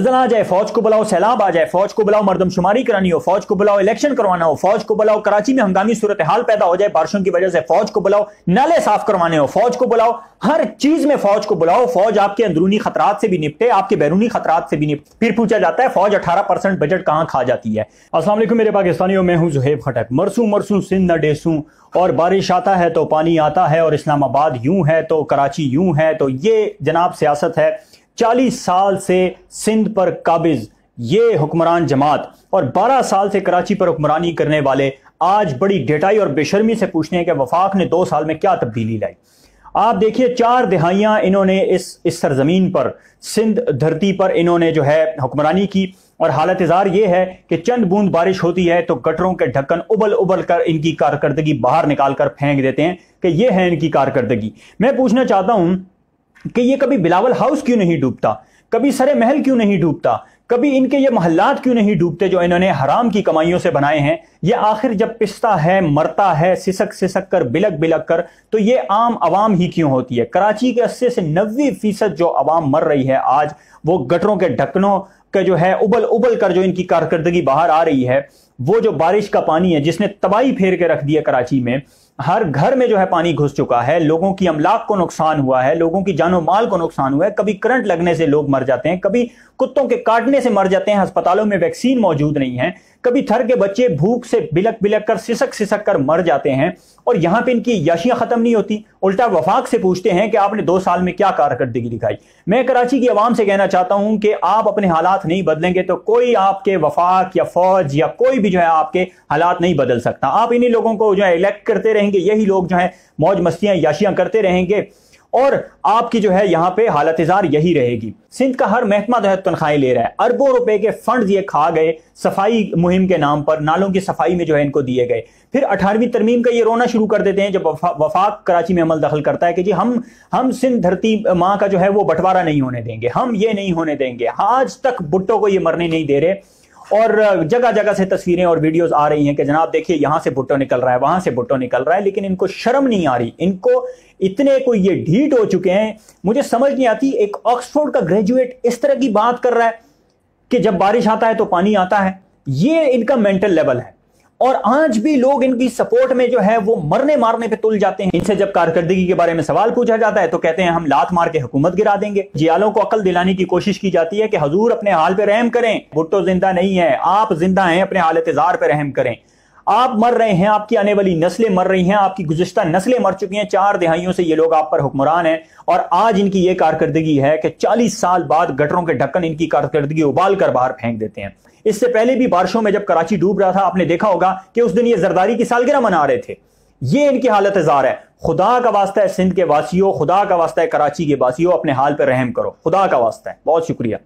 ज़लज़ला आ जाए फौज को बुलाओ, सैलाब आ जाए फौज को बुलाओ, मरदमशुमारी करानी हो फौज को बुलाओ, इलेक्शन करवाना हो फौज को बुलाओ, कराची में हंगामी सूरत हाल पैदा हो जाए बारिशों की वजह से फौज को बुलाओ, नाले साफ करवाने हो फौज को बुलाओ, हर चीज में फौज को बुलाओ। फौज आपके अंदरूनी खतरात से भी निपटे, आपके बैरूनी खतरात से भी निपटे। फिर पूछा जाता है फौज 18% बजट कहां खा जाती है। अस्सलाम वालेकुम मेरे पाकिस्तानियों, मैं हूं ज़ुहैब खटक। मरसों मरसों सिंध ढेसों, और बारिश आता है तो पानी आता है, और इस्लामाबाद यूं है तो कराची यूं है। तो ये जनाब सियासत है 40 साल से सिंध पर काबिज ये हुक्मरान जमात, और 12 साल से कराची पर हुक्मरानी करने वाले आज बड़ी ढिठाई और बेशर्मी से पूछते हैं कि वफाक ने 2 साल में क्या तब्दीली लाई। आप देखिए 4 दिहाइयां इन्होंने इस सरजमीन पर, सिंध धरती पर इन्होंने जो है हुक्मरानी की, और हालत इज़ार ये है कि चंद बूंद बारिश होती है तो गटरों के ढक्कन उबल उबल कर इनकी कारकर्दगी बाहर निकाल कर फेंक देते हैं कि ये है इनकी कारकर्दगी। मैं पूछना चाहता हूं कि ये कभी बिलावल हाउस क्यों नहीं डूबता, कभी सरे महल क्यों नहीं डूबता, कभी इनके ये महल्लात क्यों नहीं डूबते जो इन्होंने हराम की कमाइयों से बनाए हैं। ये आखिर जब पिसता है, मरता है, सिसक सिसक कर, बिलक बिलक कर, तो ये आम आवाम ही क्यों होती है। कराची के 80 से 90% जो आवाम मर रही है आज, वो गटरों के ढक्कनों के जो है उबल उबल कर जो इनकी कारकर्दगी बाहर आ रही है। वो जो बारिश का पानी है जिसने तबाही फेर के रख दी है कराची में, हर घर में जो है पानी घुस चुका है, लोगों की अमलाक को नुकसान हुआ है, लोगों की जानो माल को नुकसान हुआ है। कभी करंट लगने से लोग मर जाते हैं, कभी कुत्तों के काटने से मर जाते हैं, अस्पतालों में वैक्सीन मौजूद नहीं है, कभी थर के बच्चे भूख से बिलक बिलक कर, सिसक सिसक कर मर जाते हैं। और यहां पे इनकी याशियां खत्म नहीं होती, उल्टा वफाक से पूछते हैं कि आपने 2 साल में क्या कारकर्दगी दिखाई। मैं कराची की आवाम से कहना चाहता हूं कि आप अपने हालात नहीं बदलेंगे तो कोई आपके वफाक या फौज या कोई भी जो है आपके हालात नहीं बदल सकता। आप इन्हीं लोगों को जो है इलेक्ट करते रहेंगे, यही लोग जो है मौज मस्तियां याशियां करते रहेंगे, और आपकी जो है यहां पे हालत इज़ार यही रहेगी। सिंध का हर महकमा जो है तनख्वाहें ले रहा है, अरबों रुपए के फंड ये खा गए सफाई मुहिम के नाम पर, नालों की सफाई में जो है इनको दिए गए। फिर 18वीं तरमीम का ये रोना शुरू कर देते हैं जब वफाक कराची में अमल दखल करता है कि जी हम सिंध धरती माँ का जो है वो बंटवारा नहीं होने देंगे, हम ये नहीं होने देंगे। आज तक भुट्टो को ये मरने नहीं दे रहे, और जगह जगह से तस्वीरें और वीडियोस आ रही हैं कि जनाब देखिए यहां से भुट्टो निकल रहा है, वहां से भुट्टो निकल रहा है, लेकिन इनको शर्म नहीं आ रही। इनको इतने को ये ढीठ हो चुके हैं, मुझे समझ नहीं आती। एक ऑक्सफोर्ड का ग्रेजुएट इस तरह की बात कर रहा है कि जब बारिश आता है तो पानी आता है। ये इनका मेंटल लेवल है, और आज भी लोग इनकी सपोर्ट में जो है वो मरने मारने पे तुल जाते हैं। इनसे जब कारकर्दगी के बारे में सवाल पूछा जाता है तो कहते हैं हम लात मार के हुकूमत गिरा देंगे। जियालों को अकल दिलाने की कोशिश की जाती है कि हुजूर अपने हाल पे रहम करें, भुट्टो जिंदा नहीं है, आप जिंदा हैं, अपने हालत इज़ार पे रहम करें। आप मर रहे हैं, आपकी आने वाली नस्लें मर रही हैं, आपकी गुज़िश्ता नस्लें मर चुकी हैं। 4 दिहाइयों से ये लोग आप पर हुक्मरान हैं, और आज इनकी ये कारकर्दगी है कि 40 साल बाद गटरों के ढक्कन इनकी कारकर्दगी उबाल कर बाहर फेंक देते हैं। इससे पहले भी बारिशों में जब कराची डूब रहा था, आपने देखा होगा कि उस दिन ये जरदारी की सालगिरह मना रहे थे। ये इनकी हालत इज़ार है। खुदा का वास्ता है सिंध के वासियों, खुदा का वास्ता है कराची के वासियों, अपने हाल पर रहम करो, खुदा का वास्ता है। बहुत शुक्रिया।